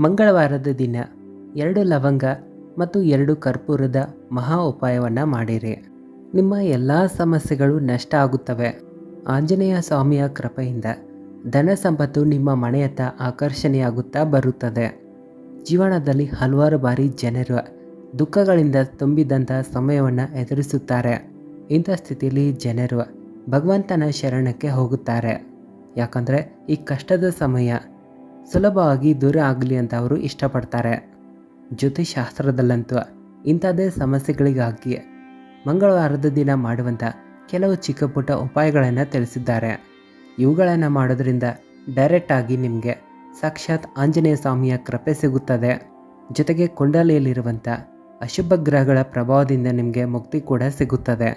ಮಂಗಳವಾರದ ದಿನ 2 ಲವಂಗ ಮತ್ತು 2 ಕರ್ಪೂರದ ಮಹಾ ಉಪಾಯವನ್ನು ಮಾಡಿರಿ. ನಿಮ್ಮ ಎಲ್ಲ ಸಮಸ್ಯೆಗಳು ನಷ್ಟ ಆಗುತ್ತವೆ. ಆಂಜನೇಯ ಸ್ವಾಮಿಯ ಕೃಪೆಯಿಂದ ಧನ ಸಂಪತ್ತು ನಿಮ್ಮ ಮನೆಯತ್ತ ಆಕರ್ಷಣೆಯಾಗುತ್ತಾ ಬರುತ್ತದೆ. ಜೀವನದಲ್ಲಿ ಹಲವಾರು ಬಾರಿ ಜನರು ದುಃಖಗಳಿಂದ ತುಂಬಿದಂಥ ಸಮಯವನ್ನು ಎದುರಿಸುತ್ತಾರೆ. ಇಂಥ ಸ್ಥಿತಿಯಲ್ಲಿ ಜನರು ಭಗವಂತನ ಶರಣಕ್ಕೆ ಹೋಗುತ್ತಾರೆ. ಯಾಕಂದರೆ ಈ ಕಷ್ಟದ ಸಮಯ ಸುಲಭವಾಗಿ ದೂರ ಆಗಲಿ ಅಂತ ಅವರು ಇಷ್ಟಪಡ್ತಾರೆ. ಜ್ಯೋತಿಷಾಸ್ತ್ರದಲ್ಲಂತೂ ಇಂಥದ್ದೇ ಸಮಸ್ಯೆಗಳಿಗಾಗಿ ಮಂಗಳವಾರದ ದಿನ ಮಾಡುವಂಥ ಕೆಲವು ಚಿಕ್ಕ ಪುಟ್ಟ ಉಪಾಯಗಳನ್ನು ತಿಳಿಸಿದ್ದಾರೆ. ಇವುಗಳನ್ನು ಮಾಡೋದ್ರಿಂದ ಡೈರೆಕ್ಟಾಗಿ ನಿಮಗೆ ಸಾಕ್ಷಾತ್ ಆಂಜನೇಯ ಸ್ವಾಮಿಯ ಕೃಪೆ ಸಿಗುತ್ತದೆ. ಜೊತೆಗೆ ಕುಂಡಲಿಯಲ್ಲಿರುವಂಥ ಅಶುಭ ಗ್ರಹಗಳ ಪ್ರಭಾವದಿಂದ ನಿಮಗೆ ಮುಕ್ತಿ ಕೂಡ ಸಿಗುತ್ತದೆ.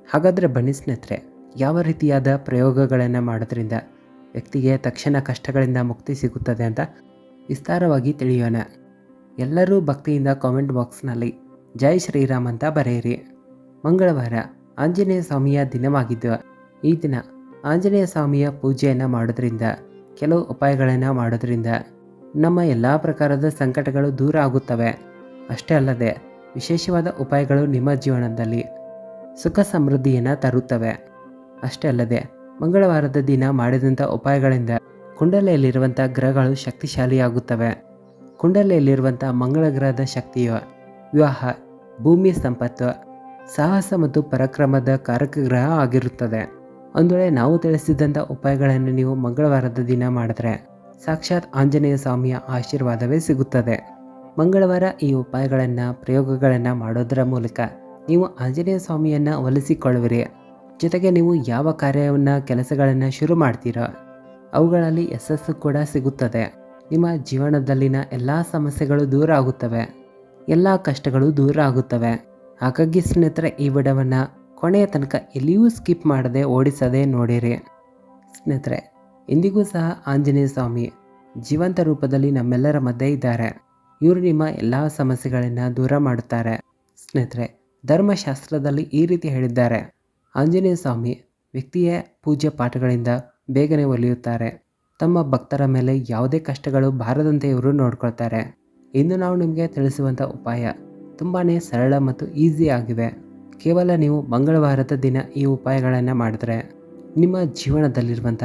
ಹಾಗಾದರೆ ಬನ್ನಿ ಸ್ನೇಹಿತರೆ, ಯಾವ ರೀತಿಯಾದ ಪ್ರಯೋಗಗಳನ್ನು ಮಾಡೋದ್ರಿಂದ ವ್ಯಕ್ತಿಗೆ ತಕ್ಷಣ ಕಷ್ಟಗಳಿಂದ ಮುಕ್ತಿ ಸಿಗುತ್ತದೆ ಅಂತ ವಿಸ್ತಾರವಾಗಿ ತಿಳಿಯೋಣ. ಎಲ್ಲರೂ ಭಕ್ತಿಯಿಂದ ಕಾಮೆಂಟ್ ಬಾಕ್ಸ್ನಲ್ಲಿ ಜೈ ಶ್ರೀರಾಮ್ ಅಂತ ಬರೆಯಿರಿ. ಮಂಗಳವಾರ ಆಂಜನೇಯ ಸ್ವಾಮಿಯ ದಿನವಾಗಿದ್ದು ಈ ದಿನ ಆಂಜನೇಯ ಸ್ವಾಮಿಯ ಪೂಜೆಯನ್ನು ಮಾಡೋದ್ರಿಂದ, ಕೆಲವು ಉಪಾಯಗಳನ್ನು ಮಾಡೋದ್ರಿಂದ ನಮ್ಮ ಎಲ್ಲ ಪ್ರಕಾರದ ಸಂಕಟಗಳು ದೂರ ಆಗುತ್ತವೆ. ಅಷ್ಟೇ ಅಲ್ಲದೆ ವಿಶೇಷವಾದ ಉಪಾಯಗಳು ನಿಮ್ಮ ಜೀವನದಲ್ಲಿ ಸುಖ ಸಮೃದ್ಧಿಯನ್ನು ತರುತ್ತವೆ. ಅಷ್ಟೇ ಅಲ್ಲದೆ ಮಂಗಳವಾರದ ದಿನ ಮಾಡಿದಂಥ ಉಪಾಯಗಳಿಂದ ಕುಂಡಲಿಯಲ್ಲಿರುವಂಥ ಗ್ರಹಗಳು ಶಕ್ತಿಶಾಲಿಯಾಗುತ್ತವೆ. ಕುಂಡಲಿಯಲ್ಲಿರುವಂಥ ಮಂಗಳ ಗ್ರಹದ ಶಕ್ತಿಯು ವಿವಾಹ, ಭೂಮಿ ಸಂಪತ್ತು, ಸಾಹಸ ಮತ್ತು ಪರಾಕ್ರಮದ ಕಾರಕ ಗ್ರಹ ಆಗಿರುತ್ತದೆ. ಒಂದು ವೇಳೆ ನಾವು ತಿಳಿಸಿದಂಥ ಉಪಾಯಗಳನ್ನು ನೀವು ಮಂಗಳವಾರದ ದಿನ ಮಾಡಿದ್ರೆ ಸಾಕ್ಷಾತ್ ಆಂಜನೇಯ ಸ್ವಾಮಿಯ ಆಶೀರ್ವಾದವೇ ಸಿಗುತ್ತದೆ. ಮಂಗಳವಾರ ಈ ಉಪಾಯಗಳನ್ನು ಪ್ರಯೋಗಗಳನ್ನು ಮಾಡೋದರ ಮೂಲಕ ನೀವು ಆಂಜನೇಯ ಸ್ವಾಮಿಯನ್ನು ಒಲಿಸಿಕೊಳ್ಳುವಿರಿ. ಜೊತೆಗೆ ನೀವು ಯಾವ ಕೆಲಸಗಳನ್ನು ಶುರು ಮಾಡ್ತೀರೋ ಅವುಗಳಲ್ಲಿ ಯಶಸ್ಸು ಕೂಡ ಸಿಗುತ್ತದೆ. ನಿಮ್ಮ ಜೀವನದಲ್ಲಿನ ಎಲ್ಲ ಸಮಸ್ಯೆಗಳು ದೂರ ಆಗುತ್ತವೆ, ಎಲ್ಲ ಕಷ್ಟಗಳು ದೂರ ಆಗುತ್ತವೆ. ಹಾಗಾಗಿ ಸ್ನೇಹಿತರೆ, ಈ ವಿಡಿಯೋವನ್ನು ಕೊನೆಯ ತನಕ ಎಲ್ಲಿಯೂ ಸ್ಕಿಪ್ ಮಾಡದೆ ಓಡಿಸದೆ ನೋಡಿರಿ. ಸ್ನೇಹಿತರೆ, ಇಂದಿಗೂ ಸಹ ಆಂಜನೇಯ ಸ್ವಾಮಿ ಜೀವಂತ ರೂಪದಲ್ಲಿ ನಮ್ಮೆಲ್ಲರ ಮಧ್ಯೆ ಇದ್ದಾರೆ. ಇವರು ನಿಮ್ಮ ಎಲ್ಲ ಸಮಸ್ಯೆಗಳನ್ನು ದೂರ ಮಾಡುತ್ತಾರೆ. ಸ್ನೇಹಿತರೆ, ಧರ್ಮಶಾಸ್ತ್ರದಲ್ಲಿ ಈ ರೀತಿ ಹೇಳಿದ್ದಾರೆ, ಆಂಜನೇಯ ಸ್ವಾಮಿ ವ್ಯಕ್ತಿಯ ಪೂಜ್ಯ ಪಾಠಗಳಿಂದ ಬೇಗನೆ ಒಲಿಯುತ್ತಾರೆ. ತಮ್ಮ ಭಕ್ತರ ಮೇಲೆ ಯಾವುದೇ ಕಷ್ಟಗಳು ಬಾರದಂತೆ ಇವರು ನೋಡ್ಕೊಳ್ತಾರೆ. ಇಂದು ನಾವು ನಿಮಗೆ ತಿಳಿಸುವಂಥ ಉಪಾಯ ತುಂಬಾ ಸರಳ ಮತ್ತು ಈಸಿ ಆಗಿವೆ. ಕೇವಲ ನೀವು ಮಂಗಳವಾರದ ದಿನ ಈ ಉಪಾಯಗಳನ್ನು ಮಾಡಿದ್ರೆ ನಿಮ್ಮ ಜೀವನದಲ್ಲಿರುವಂಥ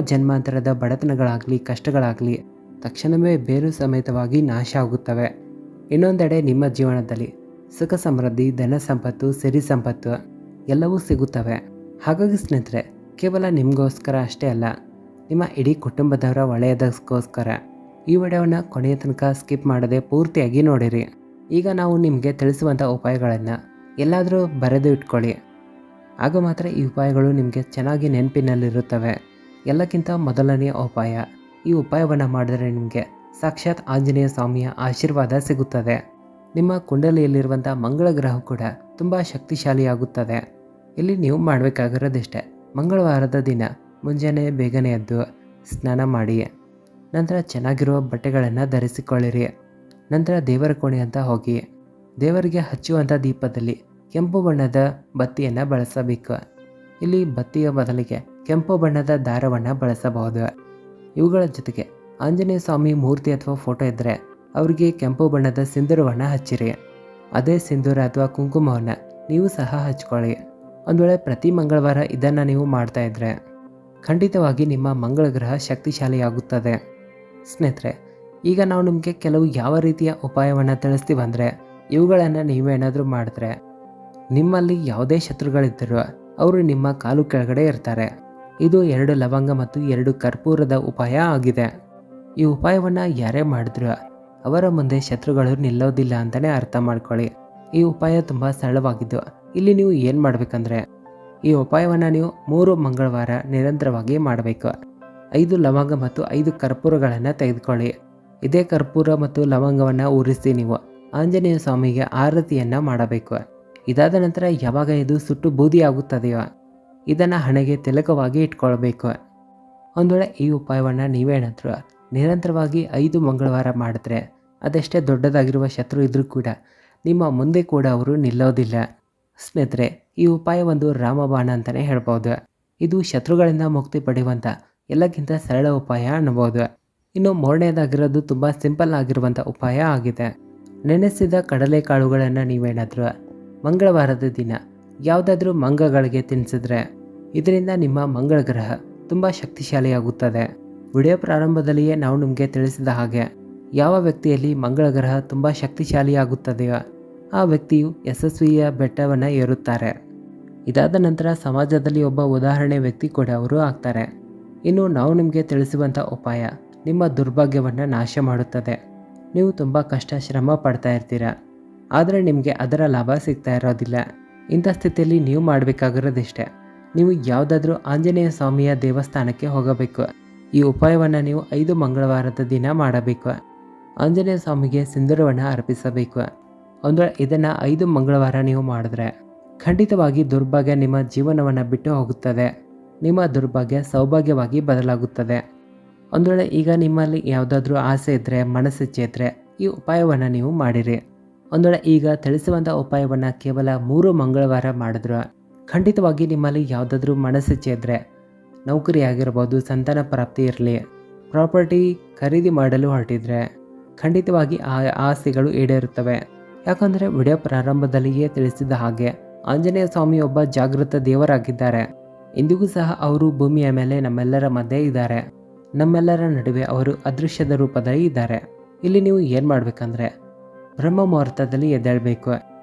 ಜನ್ಮಾಂತರದ ಬಡತನಗಳಾಗಲಿ ಕಷ್ಟಗಳಾಗಲಿ ತಕ್ಷಣವೇ ಬೇರು ಸಮೇತವಾಗಿ ನಾಶ ಆಗುತ್ತವೆ. ಇನ್ನೊಂದೆಡೆ ನಿಮ್ಮ ಜೀವನದಲ್ಲಿ ಸುಖ ಸಮೃದ್ಧಿ, ಧನ ಸಂಪತ್ತು, ಸಿರಿ ಸಂಪತ್ತು ಎಲ್ಲವೂ ಸಿಗುತ್ತವೆ. ಹಾಗಾಗಿ ಸ್ನೇಹಿತರೆ, ಕೇವಲ ನಿಮಗೋಸ್ಕರ ಅಷ್ಟೇ ಅಲ್ಲ, ನಿಮ್ಮ ಇಡೀ ಕುಟುಂಬದವರ ಒಳ್ಳೆಯದಕ್ಕೋಸ್ಕರ ಈ ವಿಡಿಯೋವನ್ನು ಕೊನೆಯ ತನಕ ಸ್ಕಿಪ್ ಮಾಡದೆ ಪೂರ್ತಿಯಾಗಿ ನೋಡಿರಿ. ಈಗ ನಾವು ನಿಮಗೆ ತಿಳಿಸುವಂಥ ಉಪಾಯಗಳನ್ನು ಎಲ್ಲಾದರೂ ಬರೆದು ಇಟ್ಕೊಳ್ಳಿ. ಆಗ ಮಾತ್ರ ಈ ಉಪಾಯಗಳು ನಿಮಗೆ ಚೆನ್ನಾಗಿ ನೆನಪಿನಲ್ಲಿರುತ್ತವೆ. ಎಲ್ಲಕ್ಕಿಂತ ಮೊದಲನೆಯ ಉಪಾಯ, ಈ ಉಪಾಯವನ್ನು ಮಾಡಿದರೆ ನಿಮಗೆ ಸಾಕ್ಷಾತ್ ಆಂಜನೇಯ ಸ್ವಾಮಿಯ ಆಶೀರ್ವಾದ ಸಿಗುತ್ತದೆ. ನಿಮ್ಮ ಕುಂಡಲಿಯಲ್ಲಿರುವಂಥ ಮಂಗಳ ಗ್ರಹ ಕೂಡ ತುಂಬ ಶಕ್ತಿಶಾಲಿಯಾಗುತ್ತದೆ. ಇಲ್ಲಿ ನೀವು ಮಾಡಬೇಕಾಗಿರೋದಿಷ್ಟೇ, ಮಂಗಳವಾರದ ದಿನ ಮುಂಜಾನೆ ಬೇಗನೆ ಎದ್ದು ಸ್ನಾನ ಮಾಡಿ, ನಂತರ ಚೆನ್ನಾಗಿರುವ ಬಟ್ಟೆಗಳನ್ನು ಧರಿಸಿಕೊಳ್ಳಿರಿ. ನಂತರ ದೇವರ ಕೋಣೆ ಅಂತ ಹೋಗಿ ದೇವರಿಗೆ ಹಚ್ಚುವಂಥ ದೀಪದಲ್ಲಿ ಕೆಂಪು ಬಣ್ಣದ ಬತ್ತಿಯನ್ನು ಬಳಸಬೇಕು. ಇಲ್ಲಿ ಬತ್ತಿಯ ಬದಲಿಗೆ ಕೆಂಪು ಬಣ್ಣದ ದಾರವನ್ನು ಬಳಸಬಹುದು. ಇವುಗಳ ಜೊತೆಗೆ ಆಂಜನೇಯ ಸ್ವಾಮಿ ಮೂರ್ತಿ ಅಥವಾ ಫೋಟೋ ಇದ್ದರೆ ಅವರಿಗೆ ಕೆಂಪು ಬಣ್ಣದ ಸಿಂಧೂರವನ್ನು ಹಚ್ಚಿರಿ. ಅದೇ ಸಿಂಧೂರ ಅಥವಾ ಕುಂಕುಮವನ್ನು ನೀವು ಸಹ ಹಚ್ಕೊಳ್ಳಿ. ಒಂದು ವೇಳೆ ಪ್ರತಿ ಮಂಗಳವಾರ ಇದನ್ನು ನೀವು ಮಾಡ್ತಾ ಇದ್ದರೆ ಖಂಡಿತವಾಗಿ ನಿಮ್ಮ ಮಂಗಳ ಗ್ರಹ ಶಕ್ತಿಶಾಲಿಯಾಗುತ್ತದೆ. ಸ್ನೇಹಿತರೆ, ಈಗ ನಾವು ನಿಮಗೆ ಕೆಲವು ಯಾವ ರೀತಿಯ ಉಪಾಯವನ್ನು ತಿಳಿಸ್ತೀವಿ ಅಂದರೆ, ಇವುಗಳನ್ನು ನೀವೇನಾದರೂ ಮಾಡಿದ್ರೆ ನಿಮ್ಮಲ್ಲಿ ಯಾವುದೇ ಶತ್ರುಗಳಿದ್ದರೂ ಅವರು ನಿಮ್ಮ ಕಾಲು ಕೆಳಗಡೆ ಇರ್ತಾರೆ. ಇದು 2 ಲವಂಗ ಮತ್ತು 2 ಕರ್ಪೂರದ ಉಪಾಯ ಆಗಿದೆ. ಈ ಉಪಾಯವನ್ನು ಯಾರೇ ಮಾಡಿದ್ರು ಅವರ ಮುಂದೆ ಶತ್ರುಗಳು ನಿಲ್ಲೋದಿಲ್ಲ ಅಂತಲೇ ಅರ್ಥ ಮಾಡ್ಕೊಳ್ಳಿ. ಈ ಉಪಾಯ ತುಂಬ ಸರಳವಾಗಿದ್ದು, ಇಲ್ಲಿ ನೀವು ಏನು ಮಾಡಬೇಕಂದ್ರೆ, ಈ ಉಪಾಯವನ್ನು ನೀವು 3 ಮಂಗಳವಾರ ನಿರಂತರವಾಗಿ ಮಾಡಬೇಕು. 5 ಲವಂಗ ಮತ್ತು 5 ಕರ್ಪೂರಗಳನ್ನು ತೆಗೆದುಕೊಳ್ಳಿ. ಇದೇ ಕರ್ಪೂರ ಮತ್ತು ಲವಂಗವನ್ನು ಉರಿಸಿ ನೀವು ಆಂಜನೇಯ ಸ್ವಾಮಿಗೆ ಆರತಿಯನ್ನು ಮಾಡಬೇಕು. ಇದಾದ ನಂತರ ಯಾವಾಗ ಇದು ಸುಟ್ಟು ಬೂದಿ ಆಗುತ್ತದೆಯೋ ಇದನ್ನು ಹಣೆಗೆ ತಿಲಕವಾಗಿ ಇಟ್ಕೊಳ್ಬೇಕು. ಒಂದು ವೇಳೆ ಈ ಉಪಾಯವನ್ನು ನೀವೇನಾದರೂ ನಿರಂತರವಾಗಿ 5 ಮಂಗಳವಾರ ಮಾಡಿದ್ರೆ, ಅದೆಷ್ಟೇ ದೊಡ್ಡದಾಗಿರುವ ಶತ್ರು ಇದ್ದರೂ ಕೂಡ ನಿಮ್ಮ ಮುಂದೆ ಕೂಡ ಅವರು ನಿಲ್ಲೋದಿಲ್ಲ. ಸ್ನೇಹಿತರೆ, ಈ ಉಪಾಯ ಒಂದು ರಾಮಬಾಣ ಅಂತಲೇ ಹೇಳ್ಬೋದು. ಇದು ಶತ್ರುಗಳಿಂದ ಮುಕ್ತಿ ಪಡೆಯುವಂಥ ಎಲ್ಲಕ್ಕಿಂತ ಸರಳ ಉಪಾಯ ಅನ್ನಬಹುದು. ಇನ್ನು ಮೂರನೇದಾಗಿರೋದು ತುಂಬ ಸಿಂಪಲ್ ಆಗಿರುವಂಥ ಉಪಾಯ ಆಗಿದೆ. ನೆನೆಸಿದ ಕಡಲೆಕಾಳುಗಳನ್ನು ನೀವೇನಾದರೂ ಮಂಗಳವಾರದ ದಿನ ಯಾವುದಾದ್ರೂ ಮಂಗಗಳಿಗೆ ತಿನ್ನಿಸಿದ್ರೆ ಇದರಿಂದ ನಿಮ್ಮ ಮಂಗಳ ಗ್ರಹ ತುಂಬ ಶಕ್ತಿಶಾಲಿಯಾಗುತ್ತದೆ. ವಿಡಿಯೋ ಪ್ರಾರಂಭದಲ್ಲಿಯೇ ನಾವು ನಿಮಗೆ ತಿಳಿಸಿದ ಹಾಗೆ ಯಾವ ವ್ಯಕ್ತಿಯಲ್ಲಿ ಮಂಗಳ ಗ್ರಹ ತುಂಬ ಶಕ್ತಿಶಾಲಿಯಾಗುತ್ತದೆಯೋ ಆ ವ್ಯಕ್ತಿಯು ಯಶಸ್ವಿಯ ಬೆಟ್ಟವನ್ನು ಏರುತ್ತಾರೆ. ಇದಾದ ನಂತರ ಸಮಾಜದಲ್ಲಿ ಒಬ್ಬ ಉದಾಹರಣೆ ವ್ಯಕ್ತಿ ಕೂಡ ಅವರು ಆಗ್ತಾರೆ. ಇನ್ನು ನಾವು ನಿಮಗೆ ತಿಳಿಸುವಂಥ ಉಪಾಯ ನಿಮ್ಮ ದುರ್ಭಾಗ್ಯವನ್ನು ನಾಶ ಮಾಡುತ್ತದೆ. ನೀವು ತುಂಬ ಕಷ್ಟ ಶ್ರಮ ಪಡ್ತಾ ಇರ್ತೀರ, ಆದರೆ ನಿಮಗೆ ಅದರ ಲಾಭ ಸಿಗ್ತಾ ಇರೋದಿಲ್ಲ. ಇಂಥ ಸ್ಥಿತಿಯಲ್ಲಿ ನೀವು ಮಾಡಬೇಕಾಗಿರೋದಿಷ್ಟೇ, ನೀವು ಯಾವುದಾದ್ರೂ ಆಂಜನೇಯ ಸ್ವಾಮಿಯ ದೇವಸ್ಥಾನಕ್ಕೆ ಹೋಗಬೇಕು. ಈ ಉಪಾಯವನ್ನು ನೀವು 5 ಮಂಗಳವಾರದ ದಿನ ಮಾಡಬೇಕು. ಆಂಜನೇಯ ಸ್ವಾಮಿಗೆ ಸಿಂಧೂರವನ್ನು ಅರ್ಪಿಸಬೇಕು. ಒಂದು ಇದನ್ನು 5 ಮಂಗಳವಾರ ನೀವು ಮಾಡಿದ್ರೆ ಖಂಡಿತವಾಗಿ ದುರ್ಭಾಗ್ಯ ನಿಮ್ಮ ಜೀವನವನ್ನು ಬಿಟ್ಟು ಹೋಗುತ್ತದೆ. ನಿಮ್ಮ ದುರ್ಭಾಗ್ಯ ಸೌಭಾಗ್ಯವಾಗಿ ಬದಲಾಗುತ್ತದೆ. ಒಂದು ವೇಳೆ ಈಗ ನಿಮ್ಮಲ್ಲಿ ಯಾವುದಾದ್ರೂ ಆಸೆ ಇದ್ದರೆ, ಮನಸ್ಸಿಚ್ಛೆ ಇದ್ದರೆ ಈ ಉಪಾಯವನ್ನು ನೀವು ಮಾಡಿರಿ. ಒಂದು ವೇಳೆ ಈಗ ತಿಳಿಸುವಂಥ ಉಪಾಯವನ್ನು ಕೇವಲ 3 ಮಂಗಳವಾರ ಮಾಡಿದ್ರು ಖಂಡಿತವಾಗಿ ನಿಮ್ಮಲ್ಲಿ ಯಾವುದಾದ್ರೂ ಮನಸ್ಸಿಚ್ಛೆ ಇದ್ದರೆ, ನೌಕರಿ ಆಗಿರ್ಬೋದು, ಸಂತಾನ ಪ್ರಾಪ್ತಿ ಇರಲಿ, ಪ್ರಾಪರ್ಟಿ ಖರೀದಿ ಮಾಡಲು ಹೊರಟಿದ್ರೆ ಖಂಡಿತವಾಗಿ ಆ ಆಸೆಗಳು ಈಡೇರುತ್ತವೆ. ಯಾಕಂದರೆ ವಿಡಿಯೋ ಪ್ರಾರಂಭದಲ್ಲಿಯೇ ತಿಳಿಸಿದ ಹಾಗೆ ಆಂಜನೇಯ ಸ್ವಾಮಿ ಒಬ್ಬ ಜಾಗೃತ ದೇವರಾಗಿದ್ದಾರೆ. ಇಂದಿಗೂ ಸಹ ಅವರು ಭೂಮಿಯ ಮೇಲೆ ನಮ್ಮೆಲ್ಲರ ಮಧ್ಯೆ ಇದ್ದಾರೆ. ನಮ್ಮೆಲ್ಲರ ನಡುವೆ ಅವರು ಅದೃಶ್ಯದ ರೂಪದಲ್ಲಿ ಇದ್ದಾರೆ. ಇಲ್ಲಿ ನೀವು ಏನು ಮಾಡಬೇಕಂದ್ರೆ ಬ್ರಹ್ಮ ಮುಹೂರ್ತದಲ್ಲಿ ಎದ್ದೇಳಬೇಕು.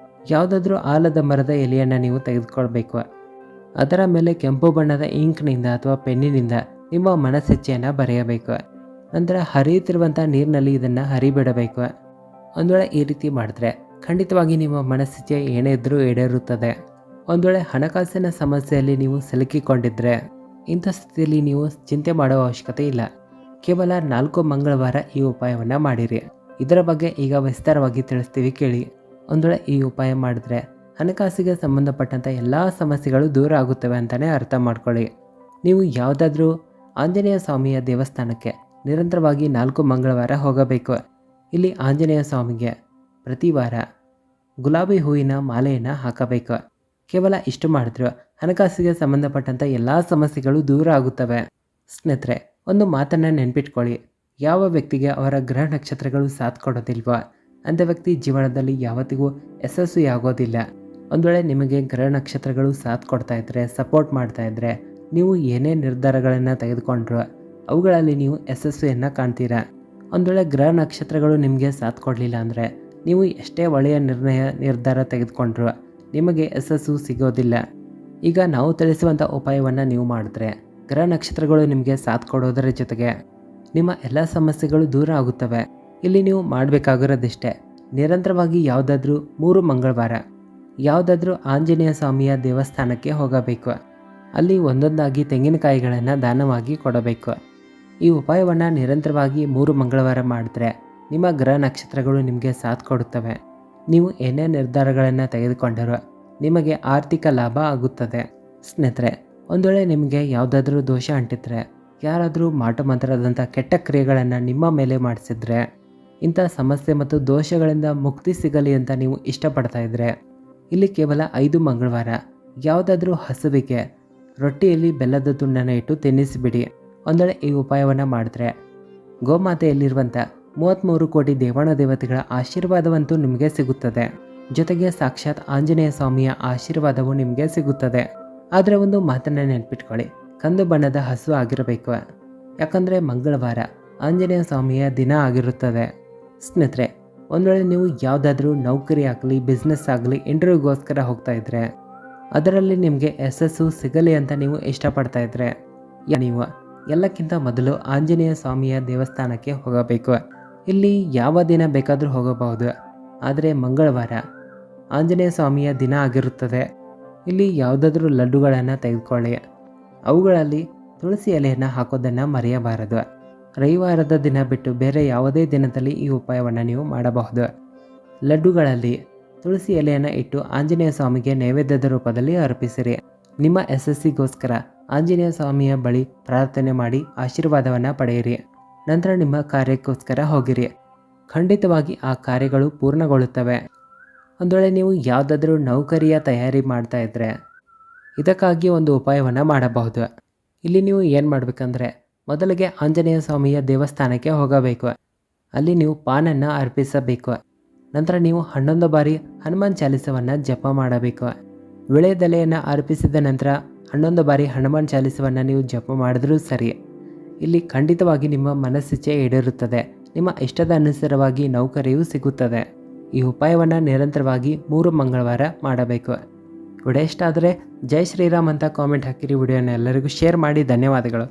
ಯಾವುದಾದ್ರೂ ಆಲದ ಮರದ ಎಲೆಯನ್ನು ನೀವು ತೆಗೆದುಕೊಳ್ಬೇಕು. ಅದರ ಮೇಲೆ ಕೆಂಪು ಬಣ್ಣದ ಇಂಕ್ನಿಂದ ಅಥವಾ ಪೆನ್ನಿನಿಂದ ನಿಮ್ಮ ಮನಸ್ಸಿಚ್ಛೆಯನ್ನು ಬರೆಯಬೇಕು. ನಂತರ ಹರಿಯುತ್ತಿರುವಂಥ ನೀರಿನಲ್ಲಿ ಇದನ್ನು ಹರಿಬಿಡಬೇಕು. ಒಂದು ವೇಳೆ ಈ ರೀತಿ ಮಾಡಿದ್ರೆ ಖಂಡಿತವಾಗಿ ನಿಮ್ಮ ಮನಸ್ಸಿಚ್ಛೆ ಏನೇ ಇದ್ದರೂ ಈಡೇರುತ್ತದೆ. ಒಂದು ವೇಳೆ ಹಣಕಾಸಿನ ಸಮಸ್ಯೆಯಲ್ಲಿ ನೀವು ಸಿಲುಕಿಕೊಂಡಿದ್ದರೆ ಇಂಥ ಸ್ಥಿತಿಯಲ್ಲಿ ನೀವು ಚಿಂತೆ ಮಾಡುವ ಅವಶ್ಯಕತೆ ಇಲ್ಲ. ಕೇವಲ 4 ಮಂಗಳವಾರ ಈ ಉಪಾಯವನ್ನು ಮಾಡಿರಿ. ಇದರ ಬಗ್ಗೆ ಈಗ ವಿಸ್ತಾರವಾಗಿ ತಿಳಿಸ್ತೀವಿ ಕೇಳಿ. ಒಂದು ವೇಳೆ ಈ ಉಪಾಯ ಮಾಡಿದ್ರೆ ಹಣಕಾಸಿಗೆ ಸಂಬಂಧಪಟ್ಟಂಥ ಎಲ್ಲ ಸಮಸ್ಯೆಗಳು ದೂರ ಆಗುತ್ತವೆ ಅಂತಲೇ ಅರ್ಥ ಮಾಡ್ಕೊಳ್ಳಿ. ನೀವು ಯಾವುದಾದ್ರೂ ಆಂಜನೇಯ ಸ್ವಾಮಿಯ ದೇವಸ್ಥಾನಕ್ಕೆ ನಿರಂತರವಾಗಿ 4 ಮಂಗಳವಾರ ಹೋಗಬೇಕು. ಇಲ್ಲಿ ಆಂಜನೇಯ ಸ್ವಾಮಿಗೆ ಪ್ರತಿ ವಾರ ಗುಲಾಬಿ ಹೂವಿನ ಮಾಲೆಯನ್ನು ಹಾಕಬೇಕು. ಕೇವಲ ಇಷ್ಟು ಮಾಡಿದ್ರು ಹಣಕಾಸಿಗೆ ಸಂಬಂಧಪಟ್ಟಂಥ ಎಲ್ಲ ಸಮಸ್ಯೆಗಳು ದೂರ ಆಗುತ್ತವೆ. ಸ್ನೇಹಿತರೆ, ಒಂದು ಮಾತನ್ನು ನೆನ್ಪಿಟ್ಕೊಳ್ಳಿ, ಯಾವ ವ್ಯಕ್ತಿಗೆ ಅವರ ಗ್ರಹ ನಕ್ಷತ್ರಗಳು ಸಾಥ್ ಕೊಡೋದಿಲ್ವೋ ಅಂಥ ವ್ಯಕ್ತಿ ಜೀವನದಲ್ಲಿ ಯಾವತ್ತಿಗೂ ಯಶಸ್ವಿಯಾಗೋದಿಲ್ಲ. ಒಂದು ವೇಳೆ ನಿಮಗೆ ಗ್ರಹ ನಕ್ಷತ್ರಗಳು ಸಾಥ್ ಕೊಡ್ತಾ ಇದ್ದರೆ, ಸಪೋರ್ಟ್ ಮಾಡ್ತಾ ಇದ್ದರೆ, ನೀವು ಏನೇ ನಿರ್ಧಾರಗಳನ್ನು ತೆಗೆದುಕೊಂಡ್ರು ಅವುಗಳಲ್ಲಿ ನೀವು ಯಶಸ್ವಿಯನ್ನು ಕಾಣ್ತೀರಾ. ಒಂದು ವೇಳೆ ಗ್ರಹ ನಕ್ಷತ್ರಗಳು ನಿಮಗೆ ಸಾಥ್ ಕೊಡಲಿಲ್ಲ ಅಂದರೆ ನೀವು ಎಷ್ಟೇ ಒಳ್ಳೆಯ ನಿರ್ಧಾರ ತೆಗೆದುಕೊಂಡ್ರು ನಿಮಗೆ ಯಶಸ್ಸು ಸಿಗೋದಿಲ್ಲ. ಈಗ ನಾವು ತಿಳಿಸುವಂಥ ಉಪಾಯವನ್ನು ನೀವು ಮಾಡಿದ್ರೆ ಗ್ರಹ ನಕ್ಷತ್ರಗಳು ನಿಮಗೆ ಸಾಥ್ ಕೊಡೋದರ ಜೊತೆಗೆ ನಿಮ್ಮ ಎಲ್ಲ ಸಮಸ್ಯೆಗಳು ದೂರ ಆಗುತ್ತವೆ. ಇಲ್ಲಿ ನೀವು ಮಾಡಬೇಕಾಗಿರೋದಿಷ್ಟೇ, ನಿರಂತರವಾಗಿ ಯಾವುದಾದ್ರೂ 3 ಮಂಗಳವಾರ ಯಾವುದಾದ್ರೂ ಆಂಜನೇಯ ಸ್ವಾಮಿಯ ದೇವಸ್ಥಾನಕ್ಕೆ ಹೋಗಬೇಕು. ಅಲ್ಲಿ ಒಂದೊಂದಾಗಿ ತೆಂಗಿನಕಾಯಿಗಳನ್ನು ದಾನವಾಗಿ ಕೊಡಬೇಕು. ಈ ಉಪಾಯವನ್ನು ನಿರಂತರವಾಗಿ 3 ಮಂಗಳವಾರ ಮಾಡಿದ್ರೆ ನಿಮ್ಮ ಗ್ರಹ ನಕ್ಷತ್ರಗಳು ನಿಮಗೆ ಸಾಥ್ ಕೊಡುತ್ತವೆ. ನೀವು ಏನೇ ನಿರ್ಧಾರಗಳನ್ನು ತೆಗೆದುಕೊಂಡರೂ ನಿಮಗೆ ಆರ್ಥಿಕ ಲಾಭ ಆಗುತ್ತದೆ. ಸ್ನೇಹಿತರೆ, ಒಂದು ವೇಳೆ ನಿಮಗೆ ಯಾವುದಾದ್ರೂ ದೋಷ ಅಂಟಿದ್ರೆ, ಯಾರಾದರೂ ಮಾಟಮಂತ್ರದಂಥ ಕೆಟ್ಟ ಕ್ರಿಯೆಗಳನ್ನು ನಿಮ್ಮ ಮೇಲೆ ಮಾಡಿಸಿದ್ರೆ, ಇಂಥ ಸಮಸ್ಯೆ ಮತ್ತು ದೋಷಗಳಿಂದ ಮುಕ್ತಿ ಸಿಗಲಿ ಅಂತ ನೀವು ಇಷ್ಟಪಡ್ತಾ ಇದ್ದರೆ ಇಲ್ಲಿ ಕೇವಲ 5 ಮಂಗಳವಾರ ಯಾವುದಾದ್ರೂ ಹಸುವಿಗೆ ರೊಟ್ಟಿಯಲ್ಲಿ ಬೆಲ್ಲದ ತುಂಡನ್ನು ಇಟ್ಟು ತಿನ್ನಿಸಿಬಿಡಿ. ಒಂದು ವೇಳೆ ಈ ಉಪಾಯವನ್ನು ಮಾಡಿದ್ರೆ ಗೋಮಾತೆಯಲ್ಲಿರುವಂಥ 33 ಕೋಟಿ ದೇವಾನ ದೇವತೆಗಳ ಆಶೀರ್ವಾದವಂತೂ ನಿಮಗೆ ಸಿಗುತ್ತದೆ. ಜೊತೆಗೆ ಸಾಕ್ಷಾತ್ ಆಂಜನೇಯ ಸ್ವಾಮಿಯ ಆಶೀರ್ವಾದವು ನಿಮಗೆ ಸಿಗುತ್ತದೆ. ಆದರೆ ಒಂದು ಮಾತನ್ನು ನೆನ್ಪಿಟ್ಕೊಳ್ಳಿ, ಕಂದು ಬಣ್ಣದ ಹಸು ಆಗಿರಬೇಕು. ಯಾಕಂದರೆ ಮಂಗಳವಾರ ಆಂಜನೇಯ ಸ್ವಾಮಿಯ ದಿನ ಆಗಿರುತ್ತದೆ. ಸ್ನೇಹಿತರೆ, ಒಂದು ವೇಳೆ ನೀವು ಯಾವುದಾದ್ರೂ ನೌಕರಿ ಆಗಲಿ, ಬಿಸ್ನೆಸ್ ಆಗಲಿ, ಇಂಟರ್ವ್ಯೂಗೋಸ್ಕರ ಹೋಗ್ತಾ ಇದ್ರೆ ಅದರಲ್ಲಿ ನಿಮಗೆ ಯಶಸ್ಸು ಸಿಗಲಿ ಅಂತ ನೀವು ಇಷ್ಟಪಡ್ತಾ ಇದ್ರೆ ನೀವು ಎಲ್ಲಕ್ಕಿಂತ ಮೊದಲು ಆಂಜನೇಯ ಸ್ವಾಮಿಯ ದೇವಸ್ಥಾನಕ್ಕೆ ಹೋಗಬೇಕು. ಇಲ್ಲಿ ಯಾವ ದಿನ ಬೇಕಾದರೂ ಹೋಗಬಹುದು, ಆದರೆ ಮಂಗಳವಾರ ಆಂಜನೇಯ ಸ್ವಾಮಿಯ ದಿನ ಆಗಿರುತ್ತದೆ. ಇಲ್ಲಿ ಯಾವುದಾದ್ರೂ ಲಡ್ಡುಗಳನ್ನು ತೆಗೆದುಕೊಳ್ಳಿ. ಅವುಗಳಲ್ಲಿ ತುಳಸಿ ಎಲೆಯನ್ನು ಹಾಕೋದನ್ನು ಮರೆಯಬಾರದು. ರವಿವಾರದ ದಿನ ಬಿಟ್ಟು ಬೇರೆ ಯಾವುದೇ ದಿನದಲ್ಲಿ ಈ ಉಪಾಯವನ್ನು ನೀವು ಮಾಡಬಹುದು. ಲಡ್ಡುಗಳಲ್ಲಿ ತುಳಸಿ ಎಲೆಯನ್ನು ಇಟ್ಟು ಆಂಜನೇಯ ಸ್ವಾಮಿಗೆ ನೈವೇದ್ಯದ ರೂಪದಲ್ಲಿ ಅರ್ಪಿಸಿರಿ. ನಿಮ್ಮ ಯಶಸ್ಸಿಗೋಸ್ಕರ ಆಂಜನೇಯ ಸ್ವಾಮಿಯ ಬಳಿ ಪ್ರಾರ್ಥನೆ ಮಾಡಿ ಆಶೀರ್ವಾದವನ್ನು ಪಡೆಯಿರಿ. ನಂತರ ನಿಮ್ಮ ಕಾರ್ಯಕ್ಕೋಸ್ಕರ ಹೋಗಿರಿ. ಖಂಡಿತವಾಗಿ ಆ ಕಾರ್ಯಗಳು ಪೂರ್ಣಗೊಳ್ಳುತ್ತವೆ. ಒಂದು ವೇಳೆ ನೀವು ಯಾವುದಾದ್ರೂ ನೌಕರಿಯ ತಯಾರಿ ಮಾಡ್ತಾ ಇದ್ದರೆ ಇದಕ್ಕಾಗಿ ಒಂದು ಉಪಾಯವನ್ನು ಮಾಡಬಹುದು. ಇಲ್ಲಿ ನೀವು ಏನು ಮಾಡಬೇಕಂದ್ರೆ ಮೊದಲಿಗೆ ಆಂಜನೇಯ ಸ್ವಾಮಿಯ ದೇವಸ್ಥಾನಕ್ಕೆ ಹೋಗಬೇಕು. ಅಲ್ಲಿ ನೀವು ಪಾನನ್ನು ಅರ್ಪಿಸಬೇಕು. ನಂತರ ನೀವು 11 ಬಾರಿ ಹನುಮಾನ್ ಚಾಲಿಸವನ್ನು ಜಪ ಮಾಡಬೇಕು. ವಿಳೆದೆಲೆಯನ್ನು ಅರ್ಪಿಸಿದ ನಂತರ 11 ಬಾರಿ ಹನುಮಾನ್ ಚಾಲಿಸವನ್ನು ನೀವು ಜಪ ಮಾಡಿದ್ರೂ ಸರಿ. ಇಲ್ಲಿ ಖಂಡಿತವಾಗಿ ನಿಮ್ಮ ಮನಸ್ಸಿಚ್ಛೆ ಈಡೇರುತ್ತದೆ. ನಿಮ್ಮ ಇಷ್ಟದ ಅನುಸಾರವಾಗಿ ನೌಕರಿಯೂ ಸಿಗುತ್ತದೆ. ಈ ಉಪಾಯವನ್ನು ನಿರಂತರವಾಗಿ 3 ಮಂಗಳವಾರ ಮಾಡಬೇಕು. ವಿಡಿಯೋ ಇಷ್ಟ ಆದರೆ ಜೈ ಶ್ರೀರಾಮ್ ಅಂತ ಕಾಮೆಂಟ್ ಹಾಕಿರಿ. ವಿಡಿಯೋನ ಎಲ್ಲರಿಗೂ ಶೇರ್ ಮಾಡಿ. ಧನ್ಯವಾದಗಳು.